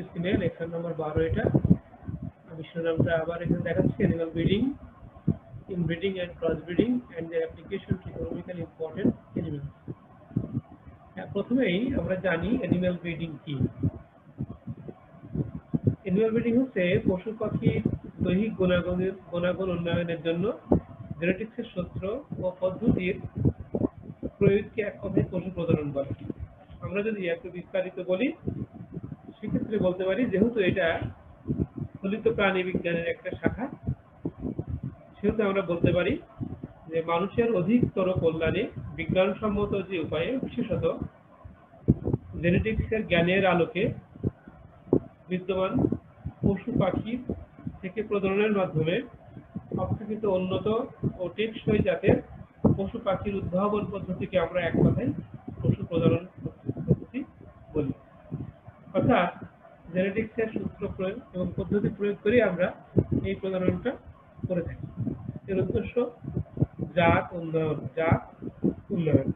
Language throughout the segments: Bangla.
স্ক্রিনে লেকচার নম্বর 12 এটা। আমি শিরোনামটা আবার এখানে দেখাচ্ছি, animal breeding, inbreeding and cross breeding and their application to economically important animals. প্রথমেই আমরা জানি অ্যানিমাল ব্রিডিং কি। অ্যানিমাল ব্রিডিং হচ্ছে পশু পাখির দৈহিক গুণাগুণ উন্নয়নের জন্য জেনেটিক্সের সূত্র ও পদ্ধতির প্রয়োগকে এক কথায় পশু প্রজনন বলে। আমরা যদি একটু বিস্তারিত বলি সেক্ষেত্রে বলতে পারি, যেহেতু এটা ফলিত প্রাণী বিজ্ঞানের একটা শাখা, সেহেতু আমরা বলতে পারি যে মানুষের অধিকতর কল্যাণে বিজ্ঞানসম্মত যে উপায়ে, বিশেষত জেনেটিক্সের জ্ঞানের আলোকে বিদ্যমান পশু পাখির থেকে প্রজননের মাধ্যমে অপেক্ষাকৃত উন্নত ও টেকসই জাতের পশু পাখির উদ্ভাবন পদ্ধতিকে আমরা এক কথায় পশু প্রজনন পদ্ধতি বলি। অর্থাৎ জেনেটিক্সের সূত্র প্রয়োগ এবং পদ্ধতি প্রয়োগ করে আমরা এই প্রজননটা করে থাকি। এর উদ্দেশ্য জাত উন্নয়ন।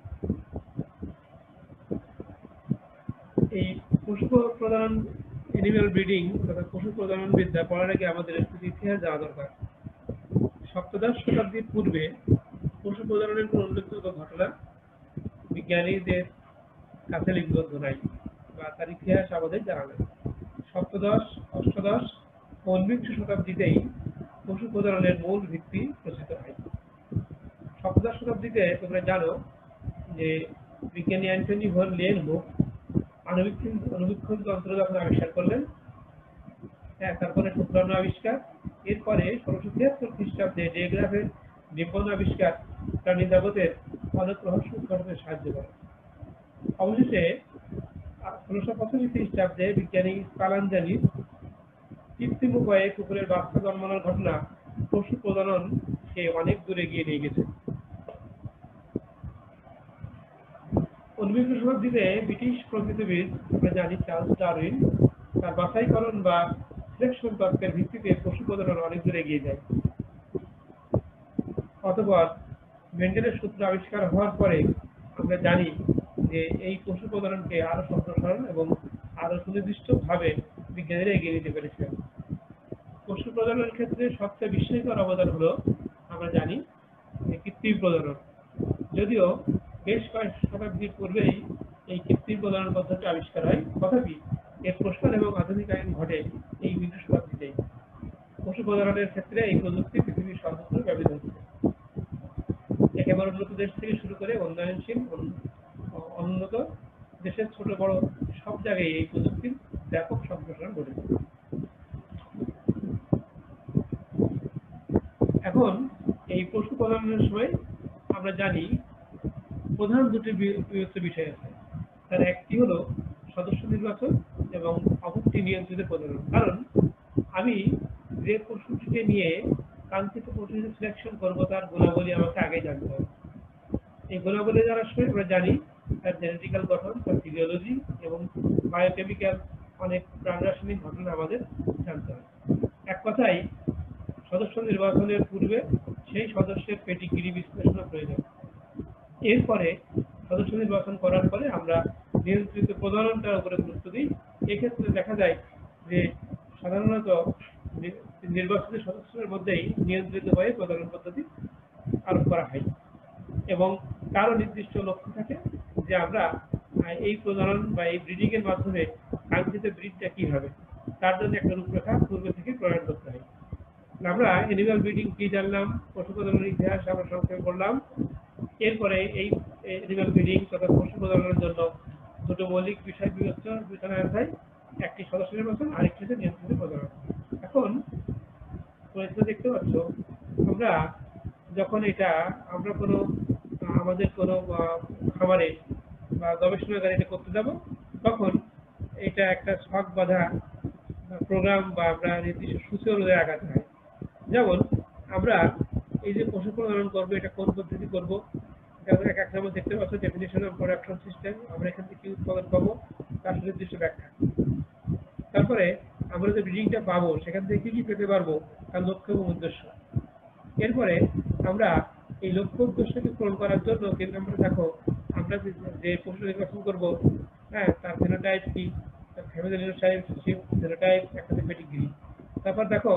এই পশু প্রজনন, অ্যানিমাল ব্রিডিং তথা পশু প্রজনন বিদ্যা পড়ার আগে আমাদের একটু ইতিহাস জানা দরকার। সপ্তদশ শতাব্দীর পূর্বে পশু প্রজননের কোন উল্লেখযোগ্য ঘটনা বিজ্ঞানীদের কাছে লিপিবদ্ধ নাই বা তার ইতিহাস আমাদের জানা নেই। সপ্তদশ, অষ্টাদশ ও ঊনবিংশ শতাব্দীতেই পশু প্রজননের মূল ভিত্তি রচিত হয়। সপ্তদশ শতাব্দীতে তোমরা জানো যে বিজ্ঞানী অ্যান্টনি ভন লিয়েনহুক অণুবীক্ষণ যন্ত্র যখন আবিষ্কার করলেন, তারপরে শুক্রাণু আবিষ্কার, এরপরে 1673 খ্রিস্টাব্দে টেলিগ্রাফের বিজ্ঞান আবিষ্কার প্রাণী জগতের অনেক রহস্য উদ্ঘাটনে সাহায্য করে। অবশেষে 1685 খ্রিস্টাব্দে বিজ্ঞানী স্কালাঞ্জানির কৃত্রিম উপায়ে কুকুরের বাচ্চা জন্মানোর ঘটনা পশু প্রজননকে অনেক দূরে এগিয়ে নিয়ে গেছে। ঊনবিংশ শতাব্দীতে ব্রিটিশ প্রকৃতিবিদ আমরা জানি চার্লস ডারউইন তার বাছাইকরণ বা সিলেকশন তত্ত্বের ভিত্তিতে পশু প্রজনন অনেক দূরে এগিয়ে যায়। অতঃপর মেন্ডেলের সূত্র আবিষ্কার হওয়ার পরে আমরা জানি যে এই পশু প্রজননকে আরো সম্প্রসারণ এবং আরো সুনির্দিষ্টভাবে বিজ্ঞানীরা এগিয়ে নিতে পেরেছিলেন। পশু প্রজননের ক্ষেত্রে সবচেয়ে বিস্ময়কর অবদান হলো আমরা জানি যে কৃত্রিম প্রজনন। যদিও বেশ কয়েক শতাব্দীর পূর্বেই এই কৃত্রিম প্রজনন পদ্ধতি আবিষ্কার হয়, তথাপি এর প্রসার এবং আধুনিকায়ন ঘটে এই বিংশ শতাব্দীতেই। পশু প্রজননের ক্ষেত্রে এই প্রযুক্তি পৃথিবীর সর্বত্র ব্যবহৃত হচ্ছে। একেবারে উন্নত দেশ থেকে শুরু করে উন্নয়নশীল অনুন্নত দেশের ছোট বড় সব জায়গায় এই প্রযুক্তির ব্যাপক সম্প্রসারণ ঘটেছে। এখন এই পশু প্রজননের সময় আমরা জানি প্রধান দুটি বিবেচ্য বিষয় আছে। তার একটি হলো সদস্য নির্বাচন এবং অপরটি নিয়ন্ত্রিত প্রজনন। কারণ আমি যে পশুটিকে নিয়ে কাঙ্ক্ষিত পশুটি সিলেকশন করবো তার গুণাবলী আমাকে আগে জানতে হবে। এই গুণাবলী জানার সময় আমরা জানি তার জেনেটিক্যাল গঠন, তার ফিজিওলজি এবং বায়োকেমিক্যাল অনেক প্রাণরাসায়নিক ঘটনা আমাদের জানতে হবে। এক কথায় সদস্য নির্বাচনের পূর্বে সেই সদস্যের পেডিগ্রি বিশ্লেষণের প্রয়োজন। এরপরে সদস্য নির্বাচন করার পরে আমরা নিয়ন্ত্রিত প্রজননটার উপরে গুরুত্ব দিই। এক্ষেত্রে দেখা যায় যে সাধারণত নির্বাচিত সদস্যের মধ্যেই নিয়ন্ত্রিত হয়ে প্রজনন পদ্ধতি আরোপ করা হয় এবং তারও নির্দিষ্ট লক্ষ্য থাকে যে আমরা এই প্রজনন বা এই ব্রিডিং এর মাধ্যমে কাঙ্ক্ষিত ব্রিডটা কি হবে তার জন্য একটা রূপরেখা পূর্বে থেকে প্রণয়ন করতে হয়। আমরা অ্যানিমাল ব্রিডিং কি জানলাম, পশু প্রজননের ইতিহাস আমরা সংক্ষেপে বললাম। এরপরে এই অ্যানিমাল ব্রিডিং তথা পশু প্রজননের জন্য দুটো মৌলিক বিষয় বিবেচনায় আসে, একটি সদস্য নির্বাচন, আরেকটি হচ্ছে নিয়ন্ত্রিত প্রজনন। এখন দেখতে পাচ্ছ আমরা যখন আমরা আমাদের কোনো খামারে বা গবেষণাগারে এটা করতে যাব, তখন এটা একটা ছক বাঁধা প্রোগ্রাম বা আমরা নির্দিষ্ট সূচি অনুযায়ী আগাতে হয়। যেমন আমরা এই যে পশু প্রজনন করবো, এটা কোন পদ্ধতি করবো, এক নম্বর দেখতে পাচ্ছ ডেফিনিশন অফ প্রোডাকশন সিস্টেম, আমরা এখান থেকে কি উৎপাদন পাবো তার সুনির্দিষ্ট ব্যাখ্যা। তারপরে আমরা যে ব্রিডিংটা পাবো সেখান থেকে কি কি পেতে পারবো তার লক্ষ্য এবং উদ্দেশ্য। এরপরে আমরা এই লক্ষ্য উদ্দেশ্যকে পূরণ করার জন্য কিন্তু আমরা দেখো আমরা যে পশু নির্বাচন করবো, তার ফেনোটাইপ কি, তার ফ্যামিলি ফেনোটাইপ, একটা পেডিগ্রি। তারপর দেখো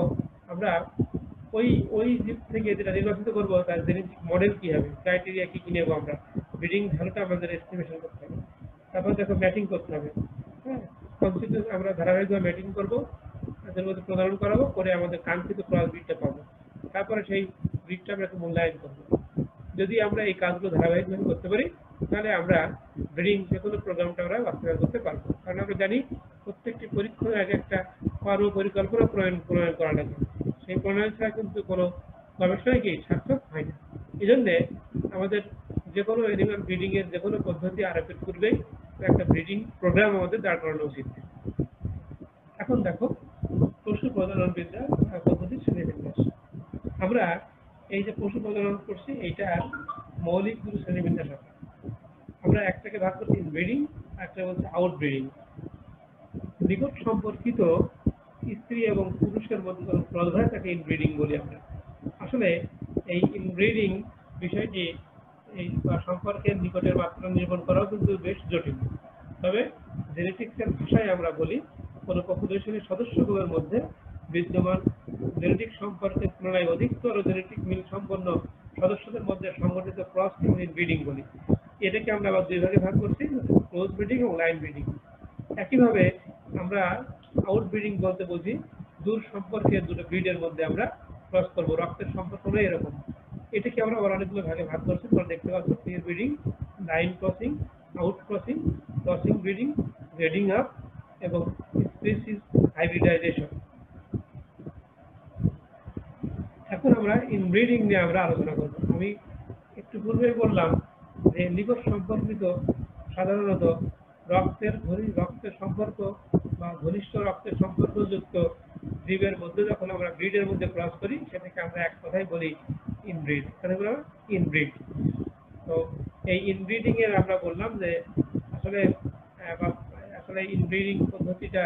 আমরা ওই ওই জীব থেকে যেটা নির্বাচিত করবো তার জেনেটিক মডেল কি হবে, ক্রাইটেরিয়া কি কি নেব আমরা, ব্রিডিং ভ্যালুটা আমাদের এস্টিমেশন করতে হবে। তারপর দেখো ম্যাটিং করতে হবে। হ্যাঁ, কনসিকুয়েন্স আমরা ধারাবাহিকভাবে ম্যাটিং করবো, তাদের মধ্যে প্রধারণ করাবো, করে আমাদের কাঙ্ক্ষিত ক্রস ব্রিডটা পাবো। তারপরে সেই ব্রিডটা আমরা একটু মূল্যায়ন করবো। যদি আমরা এই কাজগুলো ধারাবাহিকভাবে করতে পারি তাহলে আমরা ব্রিডিং যে কোনো প্রোগ্রামটা আমরা বাস্তবায়ন করতে পারবো। কারণ আমরা জানি প্রত্যেকটি পরীক্ষার আগে একটা কর্ম পরিকল্পনা প্রণয়ন করা লাগে। সেই প্রণয়ন ছাড়া কিন্তু কোনো গবেষণায় কি সার্থক হয় না। এই জন্যে আমাদের যে কোনো অ্যানিমাল ব্রিডিং এর যে কোনো পদ্ধতি আরোপের পূর্বেই একটা ব্রিডিং প্রোগ্রাম আমাদের দাঁড় করানো উচিত। এখন দেখো পশু প্রজনন বিদ্যা পদ্ধতির শ্রেণীবিন্যাস। আমরা এই যে পশু প্রজনন করছি এইটার মৌলিক দুটো শ্রেণীবিন্যাস আছে। আমরা একটাকে ভাগ করছি ইনব্রিডিং, একটা বলছে আউটব্রিডিং। নিকট সম্পর্কিত স্ত্রী এবং পুরুষের মধ্যে যখন ক্রস হয় তাকে ইনব্রিডিং বলি আমরা। আসলে এই ইনব্রিডিং বিষয়টি এই সম্পর্কের নিকটের মাত্রা নির্ভর করাও কিন্তু বেশ জটিল। তবে জেনেটিক্সের ভাষায় আমরা বলি কোনো পপুলেশনের সদস্যগুলোর মধ্যে বিদ্যমান জেনেটিক সম্পর্কের তুলনায় অধিকতর জেনেটিক মিল সম্পন্ন সদস্যদের মধ্যে সংগঠিত ক্রস ব্রিডিং বলি। এটাকে আমরা আবার দুই ভাগে ভাগ করছি, ক্লোজ ব্রিডিং এবং লাইন ব্রিডিং। একইভাবে আমরা আউট ব্রিডিং বলতে বুঝি দূর সম্পর্কের দুটো ব্রিডের মধ্যে আমরা ক্রস করবো, রক্তের সম্পর্ক নয় এরকম। এটাকে আমরা আবার অনেকগুলো ভাগে ভাগ করছি, তোমরা দেখতে পাচ্ছ clear breeding, line crossing, out crossing, crossing breeding, grading up এবং স্পিসিস হাইব্রিডাইজেশন। এখন আমরা ইনব্রিডিং নিয়ে আমরা আলোচনা করব। আমি একটু পূর্বে বললাম যে নিকট সম্পর্কিত সাধারণত রক্তের সম্পর্ক বা ঘনিষ্ঠ রক্তের সম্পর্কযুক্ত জীবের মধ্যে যখন আমরা ব্রিডের মধ্যে ক্রস করি সেটাকে আমরা এক কথাই বলি ইনব্রিড। ইনব্রিড। তো এই ইনব্রিডিং এর আমরা বললাম যে আসলে ইনব্রিডিং পদ্ধতিটা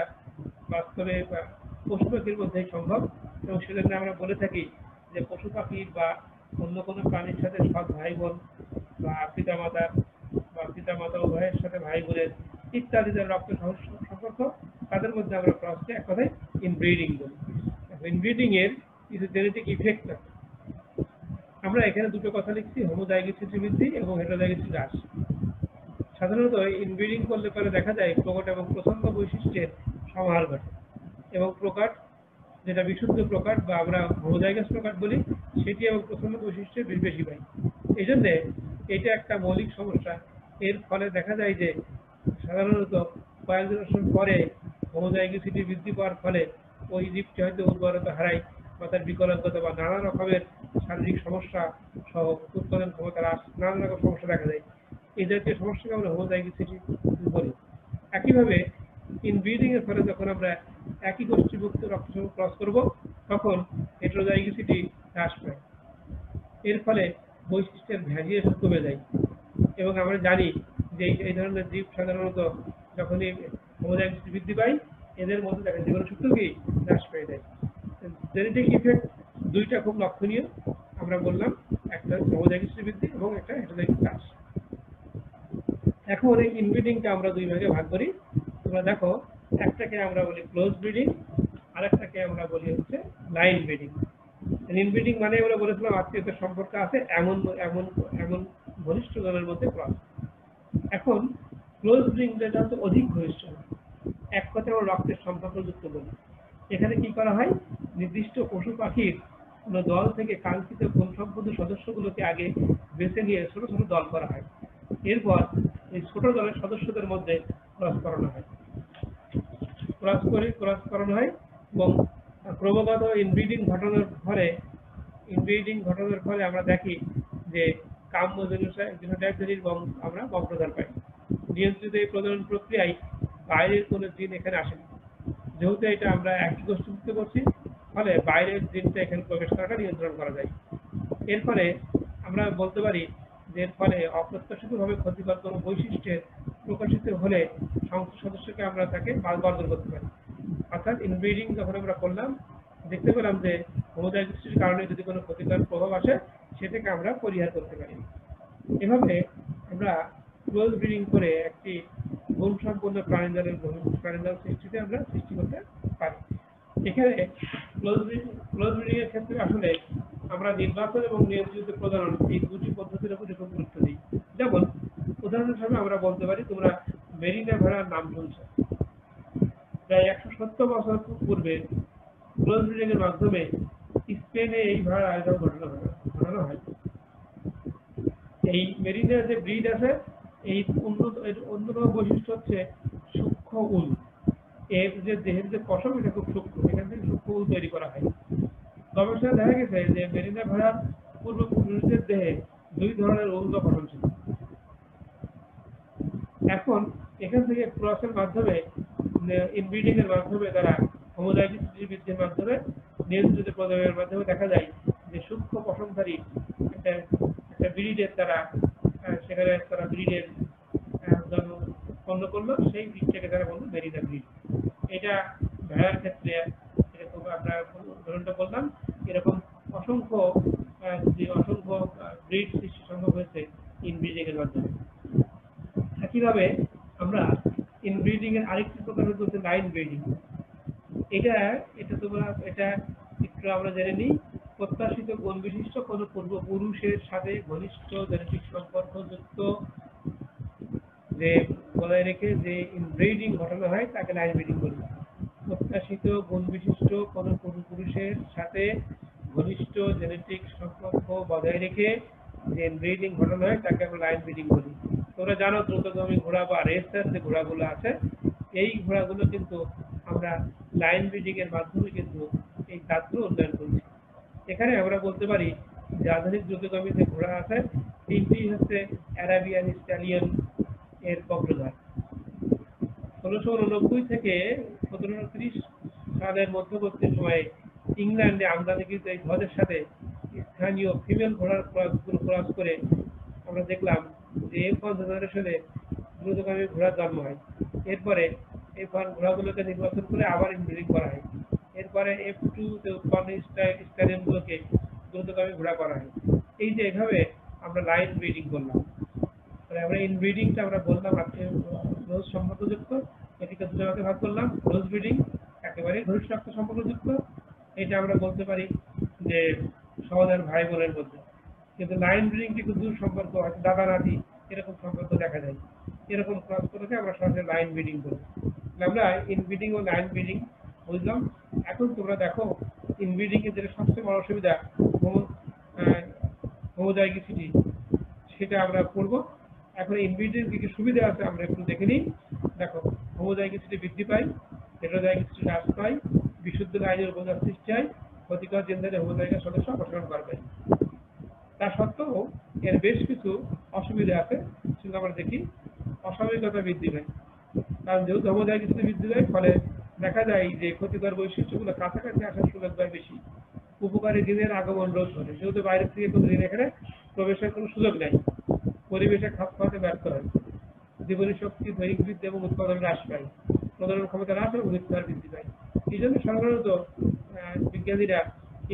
বাস্তবে পশু পাখির মধ্যেই সম্ভব, এবং সেজন্য আমরা বলে থাকি যে পশু পাখি বা অন্য কোনো প্রাণীর সাথে সৎ ভাই বোন বা পিতামাতা উভয়ের সাথে ভাই বোনের ইত্যাদিদের রক্ত সম্পর্ক, তাদের মধ্যে আমরা ক্রসকে এক কথায় ইনব্রিডিং বলি। ইনব্রিডিং এর কিছু জেনেটিক ইফেক্ট আছে। আমরা এখানে দুটো কথা লিখছি, হোমোজাইগোসিটি বৃদ্ধি এবং হেটারোজাইগোসিটি হ্রাস। সাধারণত ইনব্রিডিং করলে পরে দেখা যায় প্রকট এবং প্রসঙ্গ বৈশিষ্ট্যের সমাহার ঘটে, এবং প্রকাট যেটা বিশুদ্ধ প্রকাট বা আমরা হোমোজাইগাস প্রকাট বলি সেটি এবং প্রসঙ্গ বৈশিষ্ট্যের বেশি পাই। এই জন্যে এটা একটা মৌলিক সমস্যা। এর ফলে দেখা যায় যে সাধারণত কয়েক জেনারেশন পরে হোমোজাইগোসিটি বৃদ্ধি পাওয়ার ফলে ওই জীবটি হয়তো উর্বরতা হারায় বা তার বিকলাঙ্গতা বা নানা রকমের শারীরিক সমস্যা সহ উৎপাদন ক্ষমতা হ্রাস, নানা রকম সমস্যা দেখা যায়। এই জাতীয় সমস্যাকে আমরা হোমোজাইগোসিটি বলি। একইভাবে ইনব্রিডিং এর ফলে যখন আমরা একই গোষ্ঠীভুক্ত রক্তসমূহ ক্রস করব তখন হেটারোজাইগোসিটি হ্রাস পায়। এর ফলে বৈশিষ্ট্যের ভ্যারিয়েশন কমে যায়, এবং আমরা জানি যে এই ধরনের জীব সাধারণত যখনই হোমোজাইগোসিটি বৃদ্ধি পায় এদের মধ্যে দেখা জীবন শক্তি কি হ্রাস পেয়ে যায়। জেনেটিক ইফেক্ট দুইটা খুব লক্ষণীয়, আমরা বললাম একটা হোমোজাইগোসিটি বৃদ্ধি এবং একটা হেটারোজাইগোসিটি হ্রাস। এখন এই ইনব্রিডিংটা আমরা দুই ভাগে ভাগ করি। তোমরা দেখো একটাকে আমরা বলি ক্লোজ ব্রিডিং, আরেকটাকে আমরা বলি হচ্ছে লাইন ব্রিডিং। ইনব্রিডিং মানে আমরা বলেছিলাম আত্মীয়তার সম্পর্ক আছে এমন এমন এমন ঘনিষ্ঠ জনের মধ্যে ক্রস। এখন ক্লোজ ব্রিডিং যেটা হচ্ছে অধিক ঘনিষ্ঠ, এক কথায় আমরা রক্তের সম্পর্কযুক্ত বলি। এখানে কি করা হয়, নির্দিষ্ট পশু পাখির কোনো দল থেকে কাঙ্ক্ষিত গুণসম্পন্ন সদস্যগুলোকে আগে বেছে নিয়ে ছোট ছোট দল করা হয়। এরপর এই ছোট দলের সদস্যদের মধ্যে ক্রস করানো হয় এবং ক্রমাগত ইনব্রিডিং ঘটনার ফলে আমরা দেখি যে কাম্য জিনোটাইপ এবং আমরা বংশধর পাই। নিয়ন্ত্রিত এই প্রজনন প্রক্রিয়ায় বাইরের কোনো জিন এখানে আসে না, যেহেতু এটা আমরা একই গোষ্ঠীভুক্ত করছি, ফলে বাইরের জিনটা এখানে প্রবেশ করাটা নিয়ন্ত্রণ করা যায়। এর ফলে আমরা বলতে পারি যে এর ফলে অপ্রত্যাশিতভাবে ক্ষতিকর কোনো বৈশিষ্ট্যের প্রকাশিত হলে সংশ্লিষ্ট সদস্যকে আমরা তাকে বর্জন করতে পারি। অর্থাৎ ইনব্রিডিং যখন আমরা করলাম দেখতে পেলাম যে হোমোজাইগোসিটির কারণে যদি কোনো ক্ষতিকর প্রভাব আসে সেটাকে আমরা পরিহার করতে পারি। এভাবে আমরা ক্লোজ ব্রিডিং করে একটি গুণসম্পন্ন প্রাণীদল সৃষ্টি করতে পারে। এখানে ক্লোজ ব্রিডিং এর ক্ষেত্রে আসলে আমরা নির্বাচন এবং নিয়ন্ত্রিত প্রজনন এই দুটি পদ্ধতির উপর খুব গুরুত্ব দিই। যেমন উদাহরণ হিসেবে আমরা বলতে পারি, তোমরা মেরিনা ভেড়ার নাম শুনছো। প্রায় 170 বছর পূর্বে ক্লোজ ব্রিডিং এর মাধ্যমে স্পেনে এই ভেড়ার আয়োজন ঘটানো হয়। এই মেরিনার যে ব্রিড আছে, এর অন্যতম বৈশিষ্ট্য হচ্ছে সূক্ষ্ম উল। এর যে দেহের যে পশম, এটা খুব সূক্ষ্ম, এখান থেকে সূক্ষ্ম উল তৈরি করা হয়। গবেষণায় দেখা গেছে যে মেরিনা ভেড়ার পূর্বপুরুষদের দেহে 2 ধরনের উল বা পশম ছিল। এখন এখান থেকে ক্রসের মাধ্যমে, ইনব্রিডিং এর মাধ্যমে তারা হোমোজাইগোসিটি বৃদ্ধির মাধ্যমে, নিয়ন্ত্রিত প্রজননের মাধ্যমে দেখা যায় যে সূক্ষ্ম পশমধারী একটা একটা ব্রিডের সেখানে তারা ব্রিডের জন্ম উৎপন্ন করলো। সেই ব্রিডটাকে তারা বললো মেরিনা ব্রিড। এটা ভেড়ার ক্ষেত্রে এরকম আপনার উদাহরণটা বললাম, এরকম অসংখ্য ব্রিড সৃষ্টি সম্ভব হয়েছে ইনব্রিডিং এর মাধ্যমে। একইভাবে আমরা ইনব্রিডিং এর আরেকটি প্রকার হচ্ছে লাইন ব্রিডিং। এটা এটা একটু আমরা জেনে নিই। প্রত্যাশিত গুণ বিশিষ্ট কোনো পূর্বপুরুষের সাথে ঘনিষ্ঠ জেনেটিক সম্পর্কযুক্ত যে বজায় রেখে যে ইনব্রিডিং ঘটানো হয় তাকে লাইন ব্রিডিং বলি। প্রত্যাশিত গুণ বিশিষ্ট কোনো পূর্বপুরুষের সাথে ঘনিষ্ঠ জেনেটিক সম্পর্ক বজায় রেখে যে ইনব্রিডিং ঘটানো হয় তাকে আমরা লাইন ব্রিডিং বলি। তোমরা জানো, দ্রুতগামী ঘোড়া বা রেসার যে ঘোড়াগুলো আছে, এই ঘোড়াগুলো কিন্তু আমরা লাইন ব্রিডিং এর মাধ্যমে কিন্তু এই জাত উন্নয়ন করছি। এখানে আমরা বলতে পারি যে আধুনিক দ্রুতগামী যে ঘোড়া আছে, তিনটি হচ্ছে অ্যারাবিয়ান স্টালিয়ন এর বংশধর। 1689 থেকে 1730 সালের মধ্যবর্তী সময়ে ইংল্যান্ডে আমদানিকৃত এই ধ্বজের সাথে স্থানীয় ফিমেল ঘোড়ার ক্রস করে আমরা দেখলাম যে F1 জেনারেশনে দ্রুতগামী ঘোড়ার জন্ম হয়। এরপরে F1 ঘোড়াগুলোকে নির্বাচন করে আবার ইনব্রিডিং করা হয়। এরপরে F2 তে উৎপন্ন স্টালিয়নগুলোকে দ্রুতগামী ঘোড়া করা হয়। এই যে এভাবে আমরা লাইন ব্রিডিং করলাম। মানে আমরা ইনব্রিডিংটা আমরা বললাম ক্লোজ সম্পর্কযুক্ত, এটিকে দুটো ভাগে ভাগ করলাম। ক্লোজ ব্রিডিং একেবারে ঘনিষ্ঠ রক্ত সম্পর্কযুক্ত, এটা আমরা বলতে পারি যে সহোদর ভাই বোনের মধ্যে। কিন্তু লাইন ব্রিডিং কিন্তু দূর সম্পর্ক, হয়তো দাদা নাতি এরকম সম্পর্ক দেখা যায়। এরকম ক্রস করেছে আমরা সরাসরি লাইন ব্রিডিং করি। আমরা ইনব্রিডিং ও লাইন ব্রিডিং বুঝলাম। এখন তোমরা দেখো, ইনব্রিডিং এর যেটা সবচেয়ে বড় অসুবিধা হোমোজাইগোসিটি, সেটা আমরা করব। এখন ইনব্রিডিং এর কি সুবিধা আছে আমরা একটু দেখে নিই। দেখো, হোমোজাইগোসিটি বৃদ্ধি পায়, হেটেরোজাইগোসিটি হ্রাস পায়, বিশুদ্ধ লাইনের উপজাত সৃষ্টি হয়, ক্ষতিকর জেন্ডারে হোমোজাইগাস সদস্য অপসারণ করবে। তা সত্ত্বেও এর বেশ কিছু অসুবিধা আছে, সেগুলো আমরা দেখি। অস্বাভাবিকতা বৃদ্ধি পায়, কারণ যেহেতু হোমোজাইগোসিটি বৃদ্ধি পায়, ফলে দেখা যায় যে ক্ষতিকর বৈশিষ্ট্যগুলো কাছাকাছি আসার সুযোগ পায় বেশি। উপকারী জিনের আগমন রোধ করে, যেহেতু বাইরে থেকে কোনো জিন এখানে প্রবেশের কোনো সুযোগ নেই, পরিবেশে খাপ খাওয়াতে ব্যর্থ হয়, জীবনী শক্তি, দৈহিক বৃদ্ধি এবং উৎপাদন হ্রাস পায়, প্রজনন ক্ষমতা হ্রাস এবং মৃত্যুহার বৃদ্ধি পায়। এই জন্য সাধারণত বিজ্ঞানীরা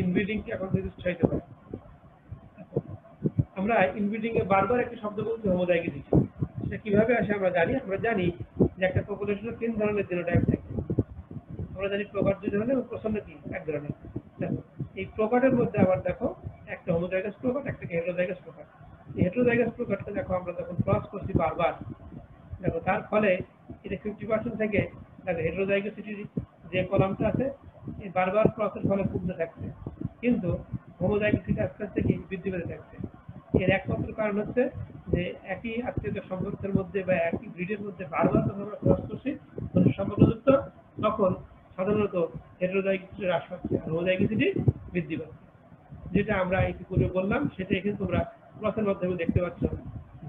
ইনব্রিডিংকে এখন নিরুৎসাহিত করে। আমরা ইনব্রিডিং এ বারবার একটি শব্দ বলছি, হোমোজাইগোসিটি। সেটা কিভাবে আসে আমরা জানি যে একটা পপুলেশনে 3 ধরনের জিনোটাইপ থাকে। আমরা জানি প্রকার 2 ধরনের এবং প্রসন্ন কি 1 ধরনের। দেখো, এই প্রকারের মধ্যে আবার দেখো, একটা হোমোজাইগাস প্রকার, একটা হেটেরোজাইগাস প্রকার। এই হেটেরোজাইগাস প্রকারটা দেখো আমরা যখন ক্রস করছি বারবার, দেখো তার ফলে এটা 50% থেকে দেখো হেটেরোজাইগোসিটির যে কলামটা আছে, এই বারবার ক্রসের ফলে কমতে থাকছে, কিন্তু হোমোজাইগোসিটি আস্তে আস্তে কি বৃদ্ধি পেতে থাকছে। এর একমাত্র কারণ হচ্ছে যে একই আত্মীয়তার সম্পর্কের মধ্যে বা একই ব্রিডের মধ্যে বারবার যখন আমরা ক্রস করছি সম্পর্কযুক্ত, তখন সাধারণত হেটেরোজাইগোসিটি হ্রাস পাচ্ছে আর হোমোজাইগোসিটি বৃদ্ধি পাচ্ছে। যেটা আমরা ইতিপূর্বে বললাম, সেটা এখানে তোমরা ক্রসের মাধ্যমে দেখতে পাচ্ছ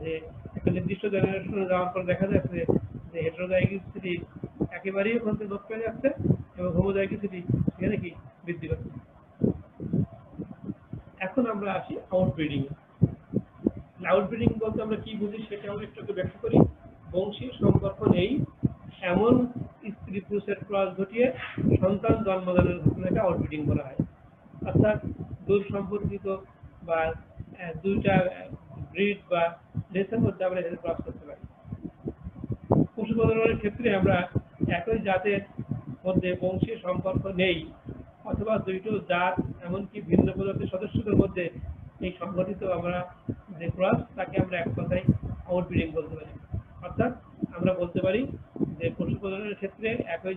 যে একটা নির্দিষ্ট জেনারেশনে যাওয়ার পর দেখা যাচ্ছে যে হেটেরোজাইগোসিটি একেবারেই ওখান থেকে লোপ পেয়ে যাচ্ছে এবং হোমোজাইগোসিটি সেখানে কি বৃদ্ধি পাচ্ছে। এখন আমরা আসি আউটব্রিডিং এ। আউটব্রিডিং বলতে আমরা কি বুঝি সেটা আমরা একটু ব্যাখ্যা করি। বংশীয় সম্পর্ক নেই এমন স্ত্রী পুরুষের ক্রস ঘটিয়ে সন্তান জন্মদানের ঘটনাকে আউটব্রিডিং বলা হয়। অর্থাৎ দূর সম্পর্কিত বা দুইটা ব্রিড বা রেসের মধ্যে আমরা ক্রস করতে পারি। পশু প্রজননের ক্ষেত্রে আমরা একই জাতের মধ্যে বংশীয় সম্পর্ক নেই, অথবা দুইটো জাত এমনকি ভিন্ন প্রজাতির সদস্যদের মধ্যে এই সংগঠিত আমরা যে ক্রস তাকে আমরা এক কথায় আউটব্রিডিং বলতে পারি। অর্থাৎ আমরা বলতে পারি যে পশু প্রজননের ক্ষেত্রে একই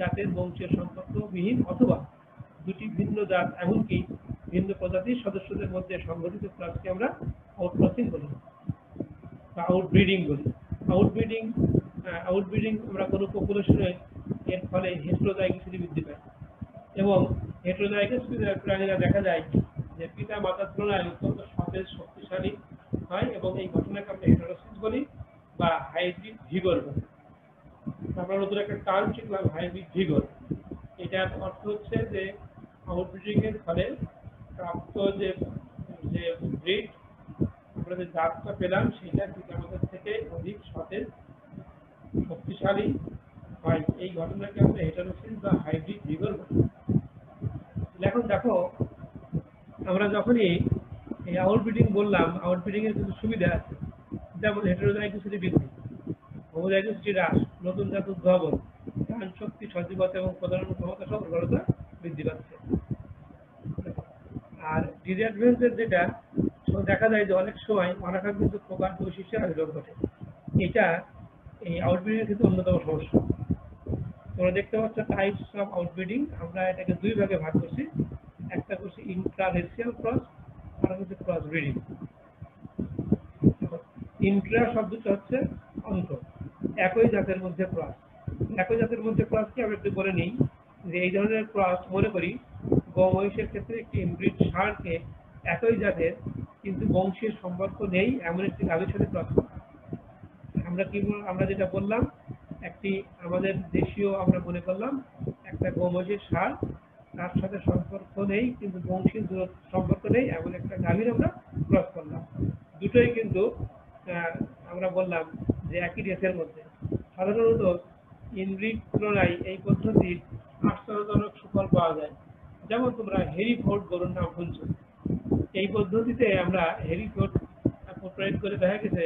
জাতের বংশীয় সম্পর্কবিহীন অথবা দুটি ভিন্ন জাত এমনকি ভিন্ন প্রজাতির সদস্যদের মধ্যে সংগঠিত ক্রসকে আমরা আউটক্রসিং বলি বা আউটব্রিডিং বলি। আউটব্রিডিং আউটব্রিডিং আমরা কোনো পপুলেশনে এর ফলে হেটেরোজাইগোসিটি বৃদ্ধি পায়, এবং হেটেরোজাইগাস প্রাণীরা দেখা যায় যে পিতা মাতার তুলনায় অত্যন্ত সতেজ শক্তিশালী হয়, এবং এই ঘটনাকে আমরা হেটেরোসিস বলি বা হাইব্রিড ভিগর বলি। আমরা নতুন একটা টার্ম শিখলাম, হাইব্রিড ভিগর। এটার অর্থ হচ্ছে যে আউটব্রিডিং এর ফলে প্রাপ্ত যে যে ব্রিড আমরা যে জাতটা পেলাম সেটা পিতামাতার থেকে অধিক সতেজ শক্তিশালী হয়। এই ঘটনাকে আমরা হেটেরোসিস বা হাইব্রিড ভিগর বলি। এখন দেখো, আমরা যখনই এই আউটব্রিডিং বললাম, আউটব্রিডিং এর কিছু সুবিধা আছে, যেমন হেটেরোজাইগোসিটি বৃদ্ধি, হোমোজাইগোসিটি হ্রাস, নতুন জাত উদ্ভাবন, প্রাণ শক্তি, সজীবতা এবং প্রজনন ক্ষমতা সহ উর্বরতা বৃদ্ধি পাচ্ছে। আর ডিসঅ্যাডভান্টেজ যেটা দেখা যায় যে অনেক সময় অনাকাঙ্ক্ষিত প্রকার বৈশিষ্ট্যের আবির্ভাব ঘটে। এটা এই আউটব্রিডিং এর ক্ষেত্রে অন্যতম সমস্যা। তোমরা দেখতে পাচ্ছ টাইপস অফ আউটব্রিডিং, আমরা এটাকে দুই ভাগে ভাগ করছি। একটা করছি ইন্ট্রারেসিয়াল ক্রস, আর হচ্ছে ক্রস ব্রিডিং। ইন্ট্রা শব্দটা হচ্ছে অন্ত, একই জাতের মধ্যে ক্রস। একই জাতের মধ্যে ক্রসকে আমরা একটু বলে নিই যে এই ধরনের ক্রস, মনে করি গো-মহিষের ক্ষেত্রে একটি ইনব্রিড ষাঁড়কে একই জাতের কিন্তু বংশীয় সম্পর্ক নেই এমন একটি গাভীর সাথে ক্রস করা। আমরা যেটা বললাম, একটি আমাদের দেশীয় আমরা মনে করলাম একটা গো-মহিষের ষাঁড়, তার সাথে সম্পর্ক নেই কিন্তু বংশীয় সম্পর্ক নেই এমন একটা গাভীর আমরা ক্রস করলাম। দুটোই কিন্তু আমরা বললাম যে একই রেসের মধ্যে। সাধারণত ইনব্রিড তুলনায় এই পদ্ধতির আশ্চর্যজনক সুফল পাওয়া যায়। যেমন তোমরা হেরিফোর্ড গরুর নাম শুনছো। এই পদ্ধতিতে আমরা হেরিফোর্ড প্রয়োগ করে দেখা গেছে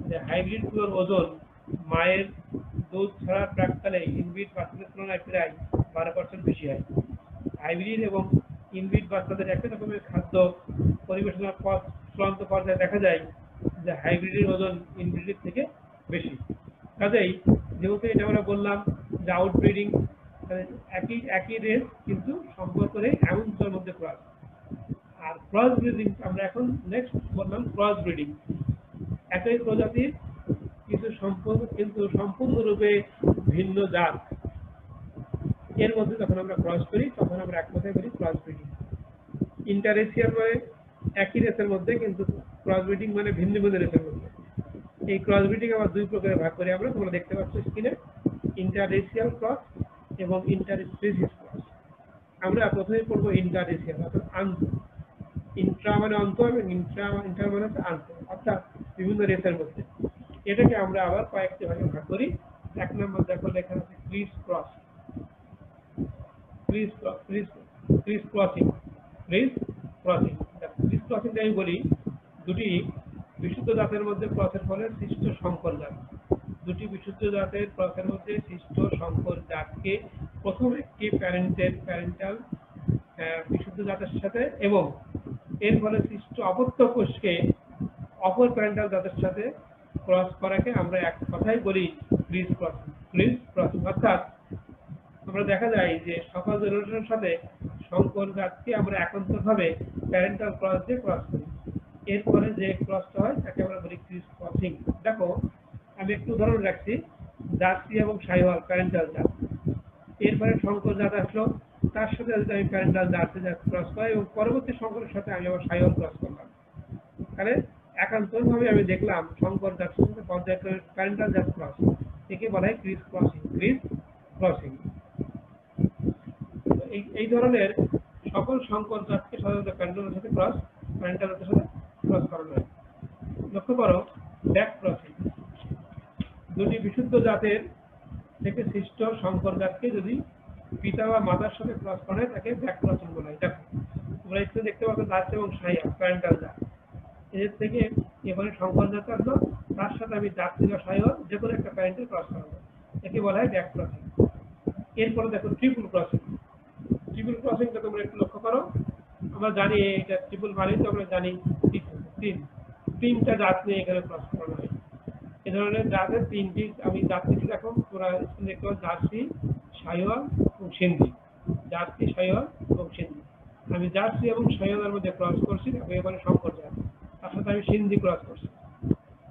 যে হাইব্রিড গুলোর ওজন মায়ের দুধ ছাড়ার প্রাককালে ইনব্রিড বাচ্চাদের তুলনায় প্রায় 12% বেশি হয়। হাইব্রিড এবং ইনব্রিড বাচ্চাদের একই রকমের খাদ্য পরিবেশনার পর চূড়ান্ত পর্যায়ে দেখা যায় যে হাইব্রিডের ওজন ইনব্রিডের থেকে বেশি। কাজেই যেহেতু এটা আমরা বললাম যে আউটব্রিডিং, একই রেস কিন্তু সম্পর্ক নেই এমন দুটোর মধ্যে ক্রস। আর ক্রস ব্রিডিং আমরা এখন নেক্সট বললাম ক্রস ব্রিডিং। একই প্রজাতির কিন্তু সম্পূর্ণরূপে ভিন্ন জাত এর মধ্যে যখন আমরা ক্রস করি তখন আমরা এক কথায় বলি ক্রস ব্রিডিং। ইন্টারেসিয়াল মানে একই রেসের মধ্যে কিন্তু ক্রস ব্রিডিং মানে ভিন্ন ভিন্ন রেসের মধ্যে। এই ক্রস ব্রিডিং আবার দুই প্রকারে ভাগ করি আমরা, তোমরা দেখতে পাচ্ছ স্ক্রিনে, ইন্টারেসিয়াল ক্রস এবং ইন্টারস্পেসিস ক্রস। আমরা প্রথমে পড়বো ইন্টারেসিয়াল, অর্থাৎ আন্ত। ইন্ট্রা মানে অন্ত এবং ইন্টার মানে হচ্ছে আন্ত, অর্থাৎ বিভিন্ন রেসের মধ্যে। এটাকে আমরা আবার কয়েকটি ভাগে ভাগ করি। এক নম্বর দেখো লেখা আছে Chris cross, Chris crossing. Chris crossing আমি বলি দুটি বিশুদ্ধ জাতের মধ্যে ক্রসের ফলে সৃষ্ট সংকর জাত। দুটি বিশুদ্ধ জাতের ক্রসের মধ্যে সৃষ্ট সংকর জাতকে প্রথম একটি প্যারেন্টাল বিশুদ্ধ জাতের সাথে এবং এর ফলে সৃষ্ট অপত্য কোষকে অপর প্যারেন্টাল জাতের সাথে ক্রস করাকে আমরা এক কথায় বলি ক্রিস ক্রসিং। অর্থাৎ আমরা দেখা যায় যে সকল জেনারেশনের সাথে সংকর জাতকে আমরা একান্তভাবে প্যারেন্টাল ক্রস দিয়ে ক্রস করি। এর ফলে যে ক্রসটা হয় তাকে আমরা বলি ক্রিস ক্রসিং। দেখো, আমি একটু উদাহরণ রাখছি, জার্সি এবং শাহিওয়াল প্যারেন্টাল জাত। এরপরে সংকর জাত আসলো, তার সাথে যদি আমি প্যারেন্টাল জার্সি জাত ক্রস করি এবং পরবর্তী সংকরের সাথে আমি আবার শাহিওয়াল ক্রস করলাম, তাহলে একান্তভাবে আমি দেখলাম সংকর জাতের সাথে পর্যায়ক্রমে প্যারেন্টাল জাত ক্রস, একে বলা হয় ক্রিস ক্রসিং। এই ধরনের সকল সংকর জাতকে সাধারণত প্যারেন্টাল সাথে ক্রস করানো হয়। লক্ষ্য করো, ব্যাক ক্রসিং। দুটি বিশুদ্ধ জাতের থেকে সৃষ্ট সংকর জাতকে যদি পিতা বা মাতার সাথে ক্রস করা হয় তাকে ব্যাক ক্রসিং বলা হয়। দেখো, তোমরা এখানে দেখতে পাচ্ছ জার্সি এবং শাহিওয়াল প্যারেন্টাল জাত। এদের থেকে এখানে সংকর জাত আসলো, তার সাথে আমি জার্সি বা শাহিওয়াল যে কোনো একটা প্যারেন্টাল ক্রস করাবো। একে বলা হয় ব্যাক ক্রসিং। এরপরে দেখো ট্রিপল ক্রসিং। ট্রিপল ক্রসিংটা তোমরা একটু লক্ষ্য করো। আমরা জানি এটা ট্রিপল মানে তো আমরা জানি তিনটা জাত নিয়ে এখানে ক্রস করানো হয়। এ ধরনের জাতের তিনটি আমি জাত নিচ্ছি, দেখো তোমরা দেখতে পাচ্ছ জার্সি, শাহিওয়াল এবং সিন্ধি। জার্সি, শাহিওয়াল এবং সিন্ধি। আমি জার্সি এবং শাহিওয়ালের মধ্যে ক্রস করছি, দেখো এবারে শঙ্কর জাত। তার সাথে আমি সিন্ধি ক্রস করছি,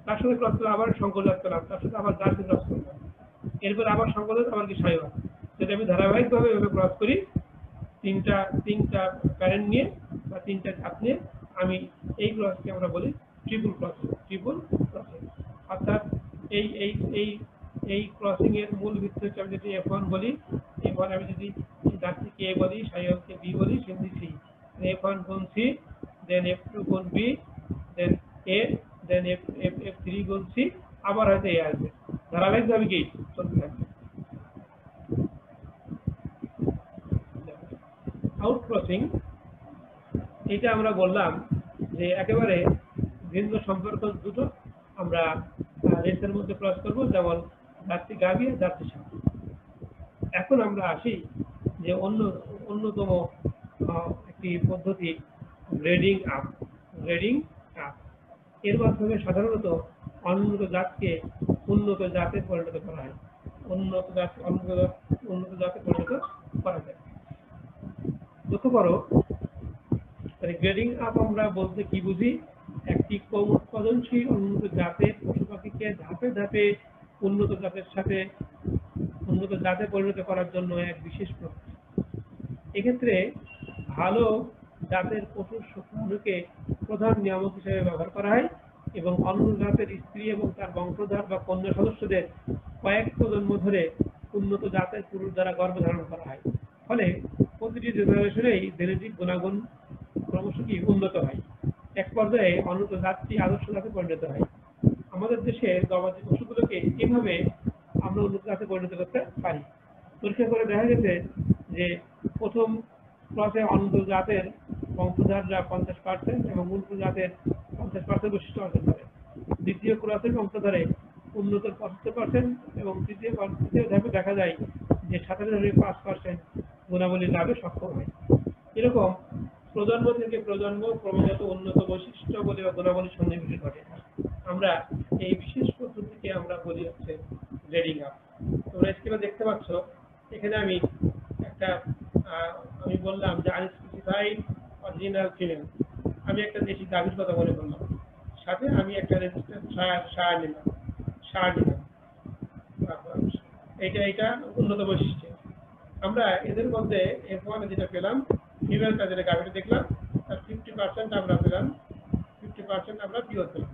তার সাথে ক্রস করে আবার শঙ্কর জাত পেলাম, তার সাথে আবার জার্সি ক্রস করলাম, এরপর আবার শঙ্কর জাত, আবার কি শাহিওয়াল। যদি আমি ধারাবাহিকভাবে এভাবে ক্রস করি তিনটা প্যারেন্ট নিয়ে বা তিনটা জাত নিয়ে, আমি এই ক্রসকে আমরা বলি ট্রিপল ক্রসিং। ট্রিপল ক্রসিং অর্থাৎ এই এই এই এই ক্রসিং এর মূল ভিত্তি হচ্ছে, আমি যদি F1 বলি, এরপর আমি যদি জার্সিকে A বলি, শাহিওয়ালকে B বলি, সিন্ধি C, F1 গুণ C, দেন F2 গুণ B, then A, then F3 গুণ C, আবার হয়তো A আসবে, ধারাবাহিকভাবে কি চলতে থাকবে। আউট ক্রসিং, এটা আমরা বললাম যে একেবারে ভিন্ন সম্পর্ক দুটো আমরা রেসের মধ্যে ক্রস করব, যেমন জার্সি গাভী আর জার্সি ষাঁড়। এখন আমরা আসি যে অন্যতম একটি পদ্ধতি গ্রেডিং আপ। গ্রেডিং আপ এর মাধ্যমে সাধারণত অনুন্নত জাতকে উন্নত জাতে পরিণত করা হয়। উন্নত জাতে পরিণত করা যায়। লক্ষ্য করো, গ্রেডিং আপ আমরা বলতে কি বুঝি? একটি কম উৎপাদনশীল উন্নত জাতের পশু পাখিকে ধাপে ধাপে উন্নত জাতে পরিণত করার জন্য এক বিশেষ প্রক্রিয়া। এক্ষেত্রে ভালো জাতের পশুর শুক্রাণুকে প্রধান নিয়ামক হিসেবে ব্যবহার করা হয় এবং অন্য জাতের স্ত্রী এবং তার বংশধর বা কন্যা সদস্যদের কয়েক প্রজন্ম ধরে উন্নত জাতের পুরুষ দ্বারা গর্ভধারণ করা হয়। ফলে প্রতিটি জেনারেশনেই জেনেটিক গুণাগুণ ক্রমশ কি উন্নত হয়। এক পর্যায়ে উন্নত জাতটি আদর্শ জাতে পরিণত হয়। আমাদের দেশে গবাদি পশুগুলোকে এভাবে আমরা উন্নত জাতে পরিণত করতে পারি। পরীক্ষা করে দেখা গেছে যে প্রথম ক্রসে উন্নত জাতের বংশধররা 50% এবং উন্নত জাতের 50% বৈশিষ্ট্য অর্জন করে। দ্বিতীয় ক্রসের বংশধরে উন্নত 75% এবং তৃতীয় ধাপে দেখা যায় যে 27.5% গুণাবলী লাভে সক্ষম হয়। এরকম প্রজন্ম থেকে প্রজন্ম ক্রমাগত উন্নত বৈশিষ্ট্য বলে বা গুণাবলীর সন্নিবেশ ঘটে। আমরা এই বিশেষ পদ্ধতিকে আমরা বলি হচ্ছে গ্রেডিং আপ। তোমরা স্ক্রিনে দেখতে পাচ্ছ, এখানে আমি বললাম যে আনস্পেসিফাইড অরিজিনাল ফিমেল, আমি একটা দেশি গাভীর কথা মনে করলাম, সাথে আমি একটা রেজিস্টার্ড ষাঁড় নিলাম। এটা উন্নত বৈশিষ্ট্য। আমরা এদের মধ্যে F1 যেটা পেলাম, ফিমেলটা যেটা গাভীটা দেখলাম, তার 50% আমরা পেলাম, 50% আমরা পিওর পেলাম।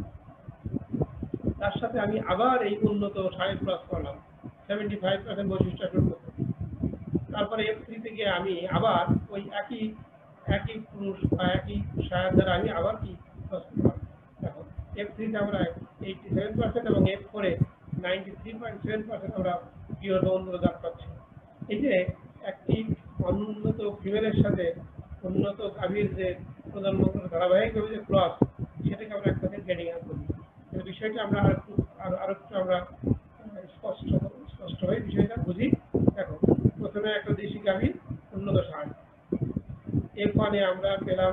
তার সাথে আমি আবার এই উন্নত ষাঁড়ের ক্রস করলাম, 75% বৈশিষ্ট্য করতে। তারপরে F3 থেকে আমি আবার ওই একই পুরুষ বা একই ষাঁড় দ্বারা আমি আবার কি ক্রস করলাম। দেখো F3 তে আমরা 87% এবং F4 এ 93.7% আমরা পিওর বা উন্নত জাত পাচ্ছি। এই যে একটি অনুন্নত ফিমেলের সাথে উন্নত গাভীর যে প্রজন্ম ধারাবাহিকভাবে যে ক্রস, সেটাকে আমরা একসাথে গ্রেডিং আপ করি। এই বিষয়টা আমরা আরেকটু আমরা স্পষ্ট হয়ে বিষয়টা বুঝি। দেখো, প্রথমে একটা দেশি গাভী উন্নত ষাঁড়, এর ফলে আমরা পেলাম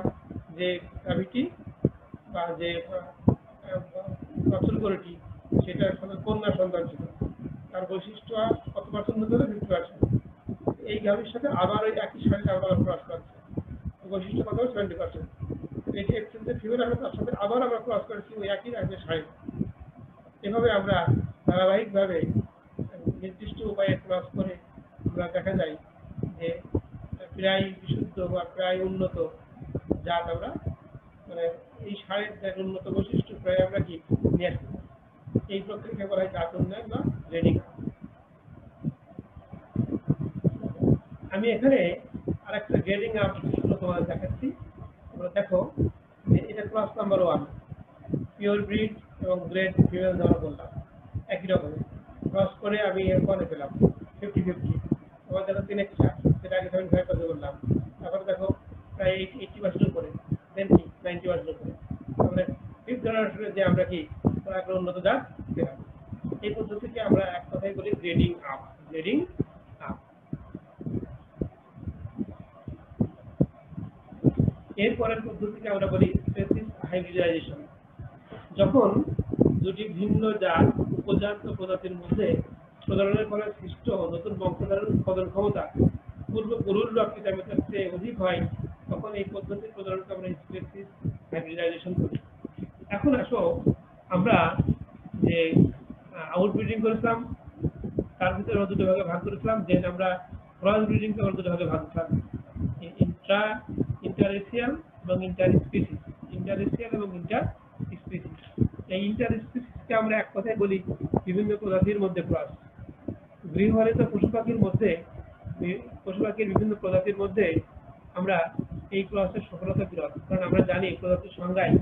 যে গাভীটি বা যে বাছুর গরুটি, সেটা কন্যা সন্তান ছিল, তার বৈশিষ্ট্য কত পার্সেন্ট হতে হবে? 50%। এই গাভীর সাথে আবার ওই একই ষাঁড়টা আমরা ক্রস করছি, বৈশিষ্ট্য কত? 70%। এই যে ফিমেল আমরা তার সাথে আবার আমরা ক্রস করেছি ওই একই রাজ্যের ষাঁড়। এভাবে আমরা ধারাবাহিকভাবে নির্দিষ্ট উপায়ে ক্রস করে আমরা দেখা যায় যে প্রায় বিশুদ্ধ বা প্রায় উন্নত জাত আমরা এই ষাঁড়ের উন্নত বৈশিষ্ট্য প্রায় আমরা কি নিয়ে আসতে পারি। এই প্রক্রিয়াকে বলা হয় জাত উন্নয়ন বা গ্রেডিং। আমি এখানে আরেকটা গ্রেডিং আপ তোমাদের দেখাচ্ছি। তোমরা দেখো যে এটা ক্লাস নাম্বার 1, পিওর ব্রিড এবং গ্রেড ফিমেল ধরা বললাম একই রকমের ক্রস করে আমি F1 এ পেলাম 50-50। তোমার দেখো 3x4, সেটা আগে 75% বললাম। তারপরে দেখো প্রায় 80% উপরে, দেন কি 90% উপরে। তারপরে ফিফথ জেনারেশনে যে আমরা কি একটা উন্নত জাত পেলাম। এই পদ্ধতিকে আমরা এক কথায় বলি গ্রেডিং আপ। Grading up. এরপরের পদ্ধতিকে আমরা বলি স্পেসিস হাইব্রিডাইজেশন। যখন দুটি ভিন্ন জাত উপজাত প্রজাতির মধ্যে প্রজননের ফলে সৃষ্ট নতুন বংশধারণ উৎপাদন ক্ষমতা পূর্বপুরুষ পিতামাতার চেয়ে অধিক হয়, তখন এই পদ্ধতির প্রজননকে আমরা স্পেসিস হাইব্রিডাইজেশন করি। এখন আসো আমরা যে আউটব্রিডিং করেছিলাম তার ভিতরে দুটো ভাগে ভাগ করেছিলাম, যে আমরা ক্রস ব্রিডিংকে আমরা দুটো ভাগে ভাগ করেছিলাম, ইন্টারেশিয়াল এবং ইন্টারস্পিসিস। ইন্টারেশিয়াল এবং ইন্টারস্পিসিস। এই ইন্টারস্পিসিসকে আমরা এক কথায় বলি বিভিন্ন প্রজাতির মধ্যে ক্রস। গৃহপালিত পশু পাখির বিভিন্ন প্রজাতির মধ্যে আমরা এই ক্রসের সফলতা বিরল, কারণ আমরা জানি প্রজাতির সংজ্ঞায়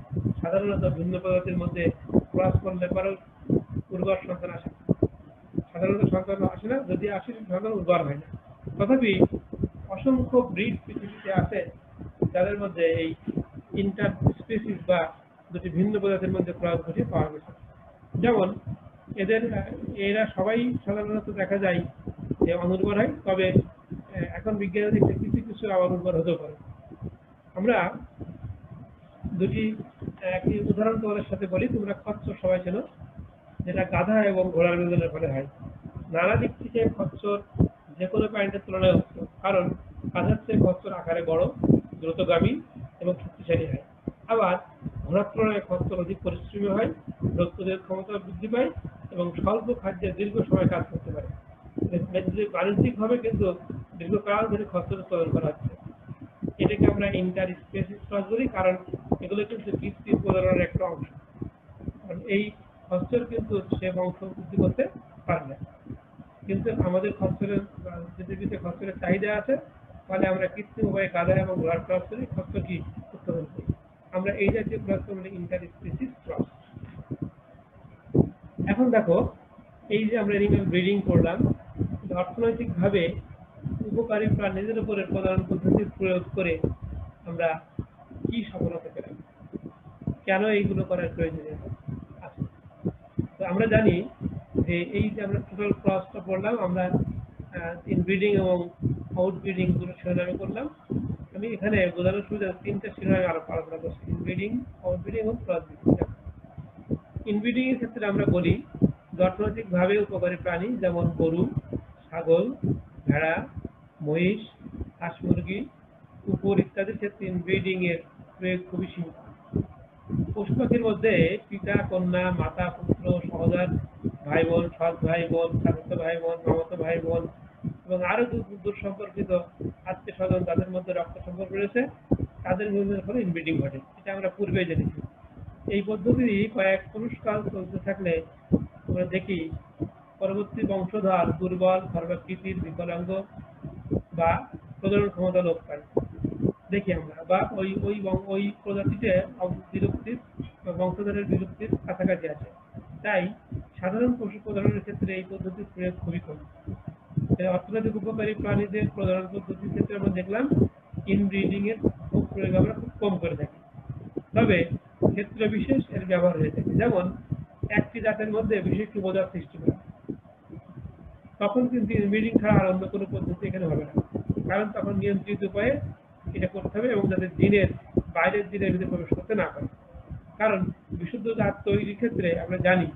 সাধারণত ভিন্ন প্রজাতির মধ্যে ক্রস করলে পরেও উর্বর সন্তান আসে, সাধারণত সন্তান আসে না, যদি আসে সন্তান উর্বর হয় না। তথাপি অসংখ্য ব্রিড পৃথিবীতে আছে যাদের মধ্যে এই ইন্টারস্পিসিস বা দুটি ভিন্ন প্রজাতির মধ্যে ক্রস ঘটিয়ে পাওয়া গেছে। যেমন এরা সবাই সাধারণত দেখা যায় যে অনুর্বর হয়, তবে এখন বিজ্ঞান দেখছে কিছু কিছু আবার উর্বর হতেও পারে। আমরা একটি উদাহরণ তোমাদের সাথে বলি, তোমরা খচ্চর সবাই চেনো, যেটা গাধা এবং ঘোড়ার মিলনের ফলে হয়। নানা দিক থেকে খচ্চর যে কোনো প্রাণীদের তুলনায় উত্তম, কারণ গাধার চেয়ে খচ্চর আকারে বড়, দ্রুতগামী এবং শক্তিশালী হয়। আবার ঘোড়ার তুলনায় খচ্চর অধিক পরিশ্রমী হয়, রোগ প্রতিরোধ ক্ষমতা বৃদ্ধি পায় এবং স্বল্প খাদ্যে দীর্ঘ সময় কাজ করতে পারে। বাণিজ্যিকভাবে কিন্তু দীর্ঘকাল ধরে খচ্চর উৎপাদন করা হচ্ছে। এটাকে আমরা ইন্টারস্পিসিস ক্রস বলি, কারণ এগুলো কিন্তু কৃত্রিম প্রজননের একটা অংশ। এই খচ্চর কিন্তু সে বংশ বৃদ্ধি করতে পারে না, কিন্তু আমাদের পৃথিবীতে খচ্চরের চাহিদা আছে, ফলে আমরা কৃত্রিম উপায়ে গাধা এবং ঘোড়ার ক্রস করি, খচ্চর কি উৎপাদন করি। আমরা এই জাতীয় ক্রস বলি ইন্টারস্পিসিস ক্রস। এখন দেখো, এই যে আমরা এনিম্যাল ব্রিডিং করলাম, অর্থনৈতিকভাবে উপকারী প্রাণীদের উপরে প্রজনন পদ্ধতির প্রয়োগ করে আমরা কি সফলতা পেলাম, কেন এইগুলো করার প্রয়োজনীয়তা আছে। তো আমরা জানি যে এই যে আমরা টোটাল ক্রসটা পড়লাম, আমরা ইনব্রিডিং এবং আউটব্রিডিং দুটো শিরোনামে করলাম। আমি এখানে বোঝানোর সুবিধা তিনটা শিরোনামে আলোচনা করছি: ইনব্রিডিং, আউটব্রিডিং এবং ক্রস ব্রিডিং। ইনব্রিডিং এর ক্ষেত্রে আমরা বলি অর্থনৈতিকভাবে উপকারী প্রাণী যেমন গরু, ছাগল, ভেড়া, মহিষ, হাঁস, মুরগি, কুকুর ইত্যাদির ক্ষেত্রে ইনব্রিডিং এর প্রয়োগ খুবই সীমিত। পশু পাখির মধ্যে পিতা, কন্যা, মাতা, পুত্র, সহোদর, ভাই বোন, সৎ ভাই বোন, চাচাতো ভাই বোন, মামাতো ভাই বোন এবং আরো দূর সম্পর্কিত আত্মীয় স্বজন যাদের মধ্যে রক্ত সম্পর্ক রয়েছে, তাদের মিলনের ফলে ইনব্রিডিং ঘটে। এটা আমরা পূর্বে জেনেছি। এই পদ্ধতি কয়েক পুরুষকাল চলতে থাকলে আমরা দেখি পরবর্তী বংশধর দুর্বল, খর্বাকৃতির, বিকলাঙ্গ বা প্রজনন ক্ষমতা লোপ পায় দেখি আমরা, বা ওই প্রজাতিতে বিলুপ্তির বংশধরের বিলুপ্তির কাছাকাছি আছে। তাই সাধারণ পশু প্রজননের ক্ষেত্রে এই পদ্ধতির প্রয়োগ খুবই কম। অর্থনৈতিক উপকারী প্রাণীদের প্রজনন পদ্ধতির ক্ষেত্রে আমরা দেখলাম ইনব্রিডিং এর প্রয়োগ আমরা খুব কম করে থাকি, তবে ক্ষেত্র বিশেষ এর ব্যবহার হয়ে থাকে। যেমন একটি জাতের মধ্যে বিশেষ উপজাত সৃষ্টি করা, তখন কিন্তু ইনব্রিডিং ছাড়া আর অন্য কোনো পদ্ধতি এখানে হবে না, কারণ তখন নিয়ন্ত্রিত উপায়ে এটা করতে হবে এবং যাদের জিনের বাইরের জিনের ভিতরে প্রবেশ করতে না পারে। কারণ বিশুদ্ধ জাত তৈরির ক্ষেত্রে আমরা জানি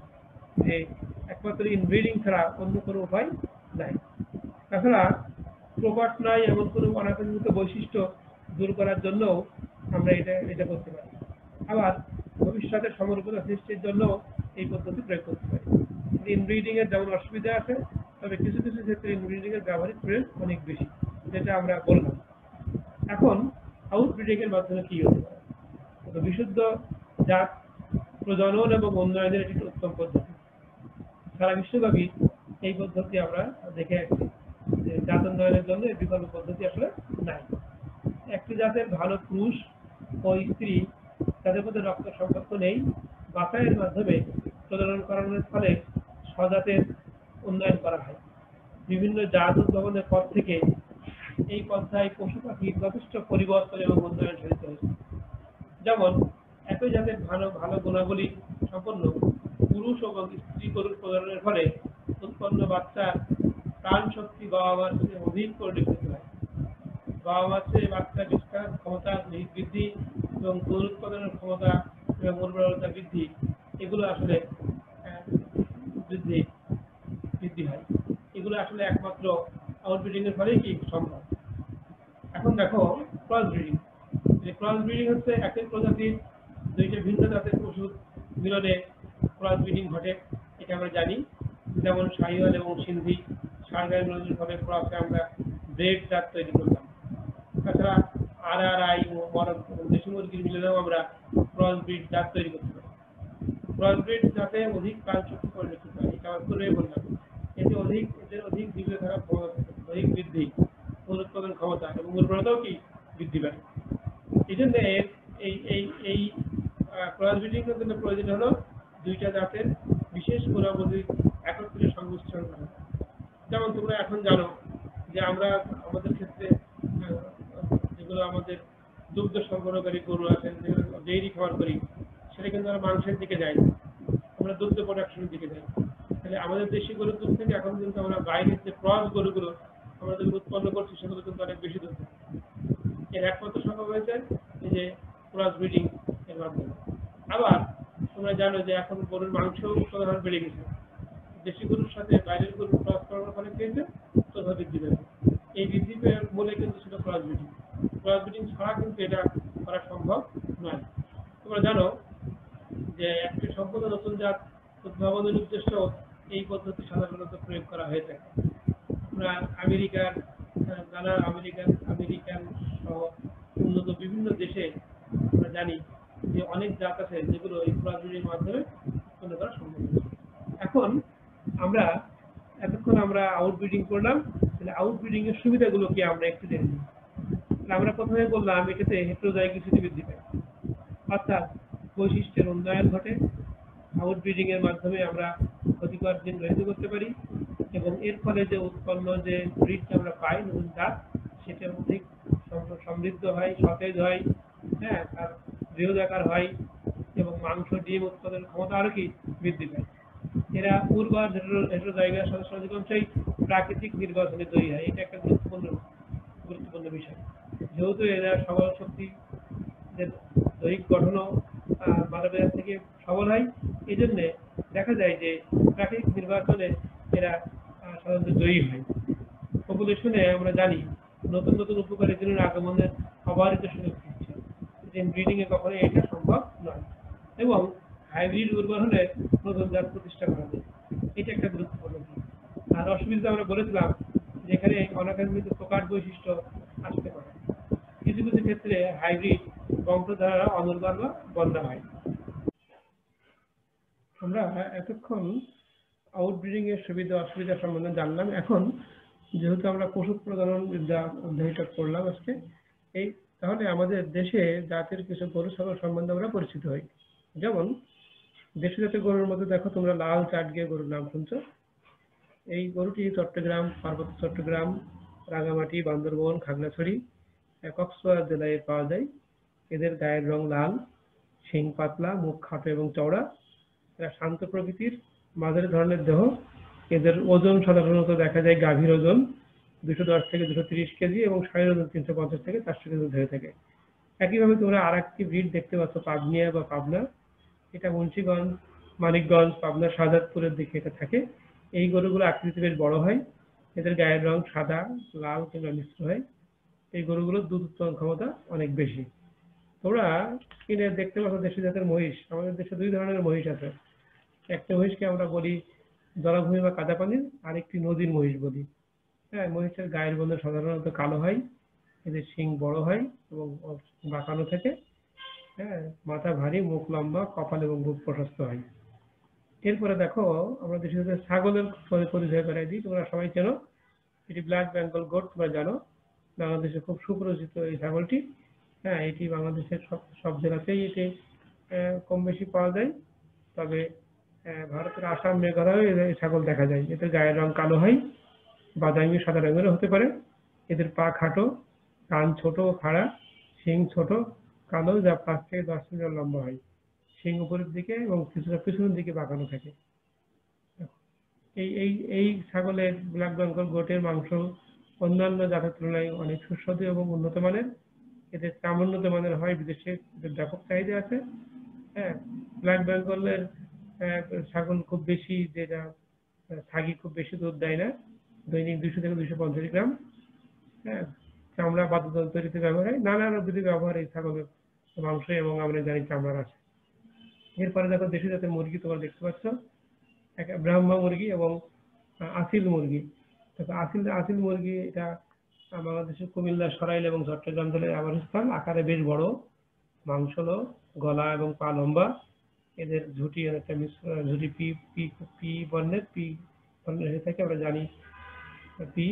যে একমাত্র ইনব্রিডিং ছাড়া অন্য কোনো উপায় নাই। তাছাড়া প্রকট নয় এমন কোনো অনাকাঙ্ক্ষিত বৈশিষ্ট্য দূর করার জন্য আমরা এটা করতে পারি। আবার ভবিষ্যতে সমরূপতা সৃষ্টির জন্য এই পদ্ধতি প্রয়োগ করতে পারি। ইনব্রিডিং এর যেমন অসুবিধা আছে, তবে কিছু কিছু ক্ষেত্রে ইনব্রিডিং এর ব্যবহারিক প্রয়োগ অনেক বেশি, যেটা আমরা বললাম। এখন আউটব্রিডিং এর মাধ্যমে কি হতে পারে? তো বিশুদ্ধ জাত প্রজনন এবং উন্নয়নের একটি উত্তম পদ্ধতি। সারা বিশ্বব্যাপী এই পদ্ধতি আমরা দেখে আসছি যে জাত উন্নয়নের জন্য এই বিকল্প পদ্ধতি আসলে নাই। একটি জাতের ভালো পুরুষ ও স্ত্রী তাদের মধ্যে রক্ত সম্পর্ক নেই, বাছাইয়ের মাধ্যমে প্রজনন করানোর ফলে স্বজাতের উন্নয়ন করা হয়। বিভিন্ন জাত উদ্ভাবনের পর থেকে এই পন্থায় পশু পাখির যথেষ্ট পরিবর্তন এবং উন্নয়ন সাধিত হয়েছে। যেমন একই জাতের ভালো গুণাবলী সম্পন্ন পুরুষ পুরুষ এবং স্ত্রী গরুর প্রজননের ফলে উৎপন্ন বাচ্চার প্রাণ শক্তি বাবা মার চেয়ে অধিক পরিলক্ষিত হয়। বাবা মার চেয়ে বাচ্চার বিস্তার ক্ষমতা বৃদ্ধি এবং গরু উৎপাদনের ক্ষমতা এবং উর্বরতা বৃদ্ধি, এগুলো আসলে আহ, বৃদ্ধি বৃদ্ধি হয়। এগুলো আসলে একমাত্র আউটব্রিডিং এর ফলেই কি সম্ভব। এখন দেখো ক্রস ব্রিডিং। ক্রস ব্রিডিং হচ্ছে একই প্রজাতির দুইটা ভিন্ন জাতের পশুর মিলনে ক্রস ব্রিডিং ঘটে, এটা আমরা জানি। যেমন শাহিওয়াল এবং সিন্ধি ষাঁড় গাই মিলনের ফলে ক্রসে আমরা ব্রেড জাত তৈরি করলাম। তাছাড়া RRI ও দেশি মুরগির মিলনেও আমরা ক্রস ব্রিড জাত তৈরি করতে পারি। ক্রস ব্রিড জাতে অধিক প্রাণ শক্তি পরিলক্ষিত হয়, এটা আমরা পূর্বেই বললাম। এদের অধিক জীবিত থাকার ক্ষমতা থাকে, অধিক বৃদ্ধি, উৎপাদন ক্ষমতা এবং উর্বরতাও কি বৃদ্ধি পায়। এই জন্য এই এই এই ক্রস ব্রিডিং এর জন্য প্রয়োজন হলো দুইটা জাতের বিশেষ গুণাবলী একত্রে সংমিশ্রণ করা। যেমন তোমরা এখন জানো যে আমরা আমাদের ক্ষেত্রে যেগুলো আমাদের দুগ্ধ সংগ্রহকারী গরু আছেন, যেগুলো ডেইরি খাবার করি, সেটা কিন্তু আমরা মাংসের দিকে যাই, আমরা দুগ্ধ প্রোডাকশনের দিকে যাই। তাহলে আমাদের দেশি গরুর দুধ থেকে এখন কিন্তু আমরা বাইরের যে ক্রস গরুগুলো আমরা যেগুলো উৎপন্ন করছি সেগুলো কিন্তু অনেক বেশি দুধ দেয়। এর একমাত্র সম্ভব হয়েছে এই যে ক্রস ব্রিডিং এর মাধ্যমে। আবার তোমরা জানো যে এখন গরুর মাংস উৎপাদন বেড়ে গেছে, দেশি গরুর সাথে বাইরের গরু ক্রস করার ফলে পেয়েছে তথা বৃদ্ধি পেয়েছে। এই বৃদ্ধি মূলে কিন্তু ছিল ক্রস ব্রিডিং। ক্রস ব্রিডিং ছাড়া কিন্তু এটা করা সম্ভব নয়। তোমরা জানো যে একটি সম্পূর্ণ নতুন জাত উদ্ভাবনের উদ্দেশ্য এই পদ্ধতি সাধারণত প্রয়োগ করা হয়ে থাকে। আমরা আমেরিকান সহ উন্নত বিভিন্ন দেশে আমরা জানি যে অনেক জাত আছে যেগুলো এই ক্রস ব্রিডিং মাধ্যমে উৎপন্ন করা সম্ভব হয়েছে। এখন আমরা এতক্ষণ আমরা আউটব্রিডিং করলাম, তাহলে আউটব্রিডিং এর সুবিধাগুলো কি আমরা একটু জেনে নিই। আমরা প্রথমে বললাম এটাতে হেটেরোজাইগোসিটি বৃদ্ধি পায়, অর্থাৎ বৈশিষ্ট্যের উন্নয়ন ঘটে। আউটব্রিডিং এর মাধ্যমে আমরা ক্ষতিকর জিন রহিত করতে পারি এবং এর ফলে যে উৎপন্ন যে ব্রিডটা আমরা পাই নতুন জাত, সেটা অধিক সমৃদ্ধ হয়, সতেজ হয়, হ্যাঁ, তার বৃহদাকার হয় এবং মাংস ডিম উৎপাদনের ক্ষমতা আরো কি বৃদ্ধি পায়। এরা উর্বর হেটেরোজাইগাস সদস্য অধিকাংশই প্রাকৃতিক নির্বাচনে তৈরি হয়, এটা একটা গুরুত্বপূর্ণ বিষয়। যেহেতু এরা সবল শক্তি দৈহিক গঠনও মানবের থেকে সবল হয়, এই জন্যে দেখা যায় যে প্রাকৃতিক নির্বাচনে এরা সাধারণত জয়ী হয়। পপুলেশনে আমরা জানি নতুন নতুন উপকারী জিনের আগমনের অবারিত সুযোগ দিচ্ছে, ব্রিডিং এ কখনো এটা সম্ভব নয়। এবং হাইব্রিড উর্বর হলে নতুন জাত প্রতিষ্ঠা করা যায়, এটা একটা গুরুত্বপূর্ণ দিক। আর অসুবিধা আমরা বলেছিলাম যেখানে অনাকাঙ্ক্ষিত প্রকার বৈশিষ্ট্য আসতে পারে। কিছু কিছু ক্ষেত্রে হাইব্রিড বংশধারা অনুর্বর বা বন্যা হয়। আমরা এতক্ষণ আউটব্রিডিং এর সুবিধা অসুবিধা সম্বন্ধে জানলাম। এখন যেহেতু আমরা পশু প্রজনন বিদ্যা অধ্যায়টা করলাম আজকে, তাহলে আমাদের দেশে জাতের কিছু গরু ছাগল সম্বন্ধে আমরা পরিচিত হই। যেমন দেশি জাতের গরুর মধ্যে দেখো তোমরা লাল চাটগিয়া গরুর নাম শুনছো। এই গরুটি চট্টগ্রাম, পার্বত্য চট্টগ্রাম, রাঙামাটি, বান্দরবন, খাগড়াছড়ি, কক্সবাজার জেলায় পাওয়া যায়। এদের গায়ের রং লাল, শিং পাতলা, মুখ খাটো এবং চওড়া। এরা শান্ত প্রকৃতির, মাঝারি ধরনের দেহ। এদের ওজন সাধারণত দেখা যায় গাভীর ওজন 210 থেকে 230 কেজি এবং ষাঁড়ের ওজন 350 থেকে 400 কেজি হয়ে থাকে। একইভাবে তোমরা আর একটি ব্রিড দেখতে পাচ্ছ পাবনিয়া বা পাবনা, এটা মুন্সিগঞ্জ, মানিকগঞ্জ, পাবনা, শাহজাদপুরের দিকে এটা থাকে। এই গরুগুলো আকৃতিতে বেশ বড় হয়। এদের গায়ের রং সাদা, লাল কিংবা মিশ্র হয়। এই গরুগুলোর দুধ উৎপাদন ক্ষমতা অনেক বেশি। তোমরা স্ক্রিনে দেখতে পাচ্ছ দেশি জাতের মহিষ। আমাদের দেশে দুই ধরনের মহিষ আছে। একটা মহিষকে আমরা বলি জলাভূমি বা কাদা পানির, আরেকটি নদীর মহিষ বলি। হ্যাঁ, মহিষের গায়ের বর্ণ সাধারণত কালো হয়, এদের শিং বড় হয় এবং বাঁকানো থাকে। হ্যাঁ, মাথা ভারী, মুখ লম্বা, কপাল এবং বুক প্রশস্ত হয়। এরপরে দেখো আমরা দেশি জাতের ছাগলের পরিচয় করাই দিই। তোমরা সবাই চেনো, এটি ব্ল্যাক বেঙ্গল গোট, তোমরা জানো। বাংলাদেশে খুব সুপরিচিত এই ছাগলটি। হ্যাঁ, এটি বাংলাদেশের সব জেলাতেই এটি কম বেশি পাওয়া যায়। তবে ভারতের আসাম, মেঘালয়ে এই ছাগল দেখা যায়। এদের গায়ের রং কালো হয়, বাদামি সাদা রঙেরও হতে পারে। এদের পা খাটো, কান ছোট ও খাড়া, শিং ছোট কালো, যা 5 থেকে 10 মিটার লম্বা হয়। শিং উপরের দিকে এবং কিছুটা পিছনের দিকে বাঁকানো থাকে। এই এই এই ছাগলের ব্ল্যাক বেঙ্গল গোটের মাংস অন্যান্য জাতের তুলনায় অনেক সুস্বাদু এবং উন্নত মানের। এদের চাম উন্নত মানের হয়, বিদেশে এদের ব্যাপক চাহিদা আছে। হ্যাঁ, ব্ল্যাক বেঙ্গলের ছাগল খুব বেশি, যেটা ছাগি খুব বেশি দুধ দেয় না, দৈনিক 200 থেকে 250 গ্রাম। হ্যাঁ, চামড়া বাদ্যযন্ত্র তৈরিতে ব্যবহার হয়, নানা রকমের ব্যবহার এই ছাগলের মাংস এবং আমরা জানি চামড়ার আছে। এরপরে দেখো দেশি জাতের মুরগি তোমরা দেখতে পাচ্ছ, ব্রাহ্মা মুরগি এবং আসিল মুরগি। দেখো আসিল আসিল মুরগি, এটা বাংলাদেশের কুমিল্লা, সরাইল এবং চট্টগ্রাম জেলার আবাসস্থল। আকারে বেশ বড়, মাংসল, গলা এবং পা লম্বা। এদের ঝুঁটি অনেকটা ঝুঁটি পি পি পি বর্ণের, পি বর্ণের হয়ে থাকে, আমরা জানি পি।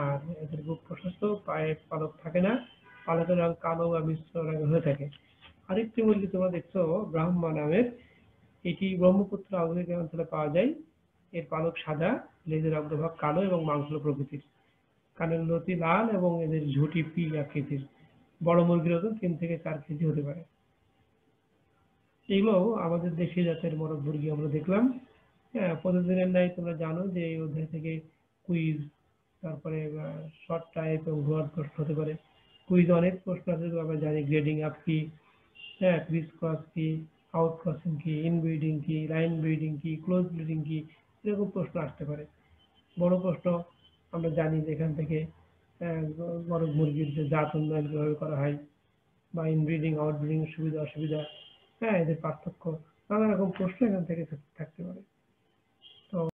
আর এদের বুক প্রশস্ত, পায়ে পালক থাকে না, পালকের রং কালো বা মিশ্র রঙের হয়ে থাকে। আরেকটি মুরগি তোমরা দেখছো ব্রাহ্মা নামের, এটি ব্রহ্মপুত্র আবহাওয়া অঞ্চলে পাওয়া যায়। এর পালক সাদা, লেজের অগ্রভাগ কালো এবং মাংসল প্রকৃতির, কানের লতি লাল এবং এদের ঝুঁটি পি আকৃতির। বড় মুরগির ওজন 3 থেকে 4 কেজি হতে পারে। এগুলো আমাদের দেশি জাতের মোরগ মুরগি আমরা দেখলাম। হ্যাঁ, প্রতিদিনের ন্যায় তোমরা জানো যে এই অধ্যায় থেকে কুইজ, তারপরে শর্ট টাইপ এবং ব্রড প্রশ্ন হতে পারে। কুইজ অনেক প্রশ্ন আছে, যেগুলো আমরা জানি গ্রেডিং আপ কি, হ্যাঁ, ক্রিস ক্রস কি, আউট ক্রসিং কি, ইনব্রিডিং কি, লাইন ব্রিডিং কি, ক্লোজ ব্রিডিং কি, এরকম প্রশ্ন আসতে পারে। বড় প্রশ্ন আমরা জানি যে এখান থেকে বড় মুরগির যে জাত উন্নয়ন কিভাবে করা হয়, বা ইনব্রিডিং আউটব্রিডিং সুবিধা অসুবিধা, হ্যাঁ, এদের পার্থক্য, নানা রকম প্রশ্ন এখান থেকে থাকতে পারে।